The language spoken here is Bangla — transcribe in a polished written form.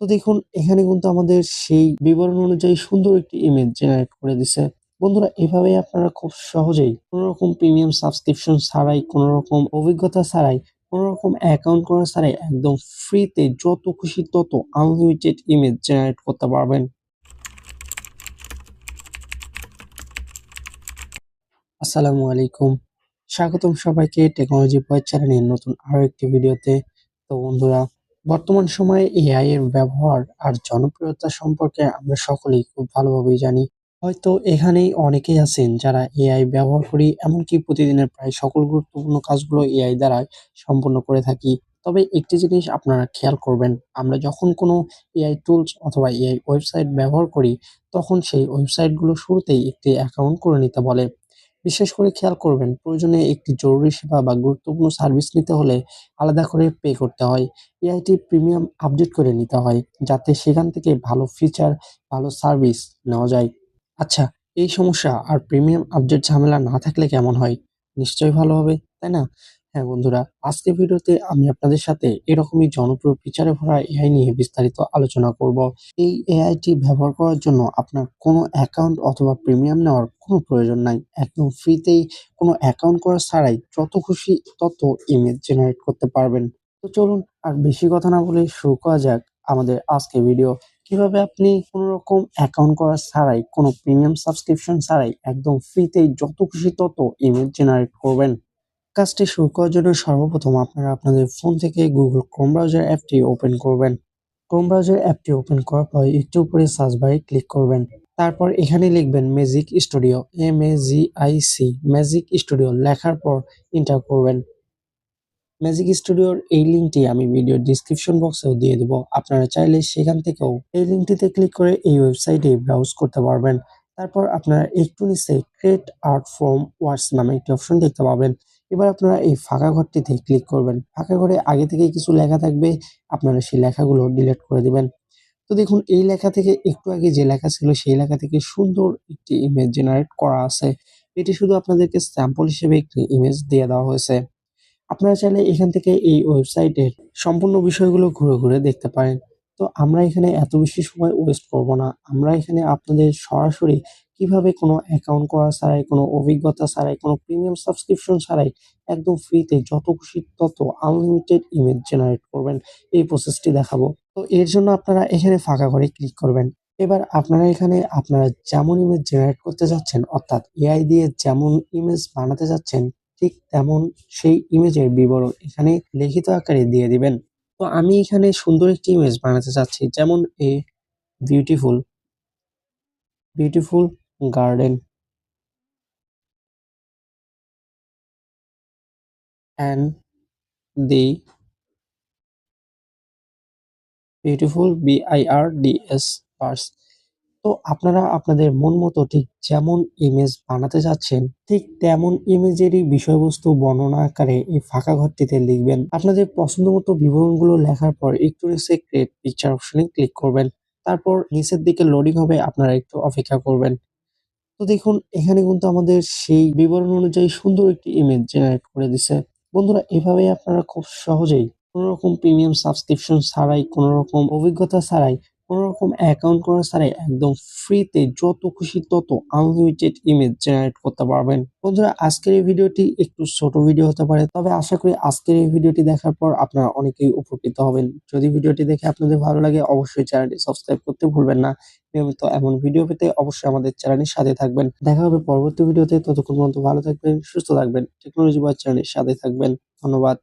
তো দেখুন এখানে কিন্তু আমাদের সেই বিবরণ অনুযায়ী সুন্দর একটি ইমেজ জেনারেট করে দিছে। বন্ধুরা এভাবেই আপনারা খুব সহজেই কোন রকম প্রিমিয়াম সাবস্ক্রিপশন ছাড়াই, কোন রকম অভিজ্ঞতা ছাড়াই, কোন রকম অ্যাকাউন্ট করা ছাড়াই একদম ফ্রিতে যত খুশি তত আনলিমিটেড ইমেজ জেনারেট করতে পারবেন। আসসালামু আলাইকুম। স্বাগতম সবাইকে টেকনোলজি পয়েন্ট চ্যানেলের নতুন আরো একটি ভিডিওতে। তো বন্ধুরা, বর্তমান সময়ে এআই এর ব্যবহার আর জনপ্রিয়তা সম্পর্কে আমরা সকলেই খুব ভালোভাবেই জানি। হয়তো এখানেই অনেকেই আছেন যারা এআই ব্যবহার করি, এমনকি প্রতিদিনের প্রায় সকল গুরুত্বপূর্ণ কাজগুলো এআই দ্বারাই সম্পন্ন করে থাকি। তবে একটি জিনিস আপনারা খেয়াল করবেন, আমরা যখন কোনো এআই টুলস অথবা এআই ওয়েবসাইট ব্যবহার করি, তখন সেই ওয়েবসাইটগুলো শুরুতেই একটি অ্যাকাউন্ট করে নিতে বলে। বিশেষ করে খেয়াল করবেন, প্রয়োজনে একটি জরুরি সেবা বা গুরুত্বপূর্ণ সার্ভিস নিতে হলে আলাদা করে পে করতে হয়। এআইটি প্রিমিয়াম আপডেট করে নিতে হয়, যাতে সেখান থেকে ভালো ফিচার, ভালো সার্ভিস নেওয়া যায়। আচ্ছা, এই সমস্যা আর প্রিমিয়াম আপডেট ঝামেলা না থাকলে কেমন হয়? নিশ্চয়ই ভালো হবে, তাই না? হ্যাঁ বন্ধুরা, আজকের ভিডিওতে আমি আপনাদের সাথে এরকমই জনপ্রিয় ফিচারে ভরা এআই নিয়ে বিস্তারিত আলোচনা করব। এই এআইটি ব্যবহার করার জন্য আপনার কোনো অ্যাকাউন্ট অথবা প্রিমিয়াম নেওয়ার কোনো প্রয়োজন নাই। একদম ফ্রিতেই কোনো অ্যাকাউন্ট করা ছাড়াই যত খুশি তত ইমেজ জেনারেট করতে পারবেন। তো চলুন আর বেশি কথা না বলে শুরু করা যাক আমাদের আজকের ভিডিও। কিভাবে আপনি কোনো রকম অ্যাকাউন্ট করা ছাড়াই, কোনো প্রিমিয়াম সাবস্ক্রিপশন ছাড়াই একদম ফ্রিতেই যত খুশি তত ইমেজ জেনারেট করবেন। কাজটি শুরু করার জন্য সর্বপ্রথম আপনারা আপনাদের ফোন থেকে Google Chrome ব্রাউজার অ্যাপটি ওপেন করবেন। Chrome ব্রাউজার অ্যাপটি ওপেন করার পর একটু উপরে সার্চ বারে ক্লিক করবেন। তারপর এখানে লিখবেন magic studio, MAGIC, magic studio লেখার পর এন্টার করবেন। ম্যাজিক স্টুডিওর এই লিঙ্কটি আমি ভিডিওর ডেসক্রিপশন বক্সেও দিয়ে দেব। আপনারা চাইলে সেখান থেকেও এই লিঙ্কটিতে ক্লিক করে এই ওয়েবসাইটে ব্রাউজ করতে পারবেন। তারপর আপনারা একটু নিচে ক্রিয়েট আর্ট ফ্রম ওয়ার্ডস নামে একটি অপশন দেখতে পাবেন। এবার আপনারা এই ফাঁকা ঘরটিতে ক্লিক করবেন। ফাঁকা ঘরে আগে থেকেই কিছু লেখা থাকবে, আপনারা সেই লেখাগুলো ডিলিট করে দিবেন। তো দেখুন এই লেখা থেকে একটু আগে যে লেখা ছিল সেই লেখা থেকে সুন্দর একটি ইমেজ জেনারেট করা আছে। এটি শুধু আপনাদেরকে স্যাম্পল হিসেবে একটি ইমেজ দিয়ে দেওয়া হয়েছে। আপনারা চাইলে এখান থেকে এই ওয়েবসাইটের সম্পূর্ণ বিষয়গুলো ঘুরে, ঘুরে দেখতে পারেন। তো আমরা এখানে এত বেশি সময় ওয়েস্ট করব না। আমরা এখানে আপনাদের সরাসরি কিভাবে কোনো অ্যাকাউন্ট করা ছাড়াই, কোনো অভিজ্ঞতা ছাড়াই, কোনো প্রিমিয়াম সাবস্ক্রিপশন ছাড়াই একদম ফ্রিতে যত খুশি তত আনলিমিটেড ইমেজ জেনারেট করবেন, এই প্রসেসটি দেখাবো। তো এর জন্য আপনারা এখানে ফাঁকা ঘরে ক্লিক করবেন। এবার আপনারা এখানে আপনারা যেমন ইমেজ জেনারেট করতে যাচ্ছেন, অর্থাৎ এআই দিয়ে যেমন ইমেজ বানাতে যাচ্ছেন, ঠিক তেমন সেই ইমেজের বিবরণ এখানে লিখিত আকারে দিয়ে দিবেন। তো আমি এখানে সুন্দর একটি ইমেজ বানাতে চাচ্ছি, যেমন a beautiful, beautiful garden and the beautiful BIRDS পার্স। তো আপনারা আপনাদের মন মতো ঠিক যেমন ইমেজ বানাতে চাচ্ছেন, ঠিক তেমন ইমেজেরই বিষয়বস্তু বর্ণনা আকারে এই ফাঁকা ঘরটিতে লিখবেন। আপনাদের পছন্দ মতো বিবরণগুলো লেখার পর একটু নিচে ক্রিয়েট পিকচার অপশনে ক্লিক করবেন। তারপর নিচের দিকে লোডিং হবে, আপনারা একটু অপেক্ষা করবেন। তো দেখুন এখানে কিন্তু আমাদের সেই বিবরণ অনুযায়ী সুন্দর একটি ইমেজ জেনারেট করে দিছে। বন্ধুরা এভাবেই আপনারা খুব সহজেই কোন রকম প্রিমিয়াম সাবস্ক্রিপশন ছাড়াই, কোন রকম অভিজ্ঞতা ছাড়াই, কোন রকম অ্যাকাউন্ট করা ছাড়াই একদম ফ্রিতে যত খুশি তত আনলিমিটেড ইমেজ জেনারেট করতে পারবেন। বন্ধুরা আজকের এই ভিডিওটি একটু ছোট ভিডিও হতে পারে, তবে আশা করি আজকের এই ভিডিওটি দেখার পর আপনারা অনেকেই উপকৃত হবেন। যদি ভিডিওটি দেখে আপনাদের ভালো লাগে অবশ্যই চ্যানেলটি সাবস্ক্রাইব করতে ভুলবেন না। নিয়মিত এমন ভিডিও পেতে অবশ্যই আমাদের চ্যানেলের সাথে থাকবেন। দেখা হবে পরবর্তী ভিডিওতে। ততক্ষণ পর্যন্ত ভালো থাকবেন, সুস্থ থাকবেন। টেকনোলজি বয় চ্যানেলের সাথে থাকবেন। ধন্যবাদ।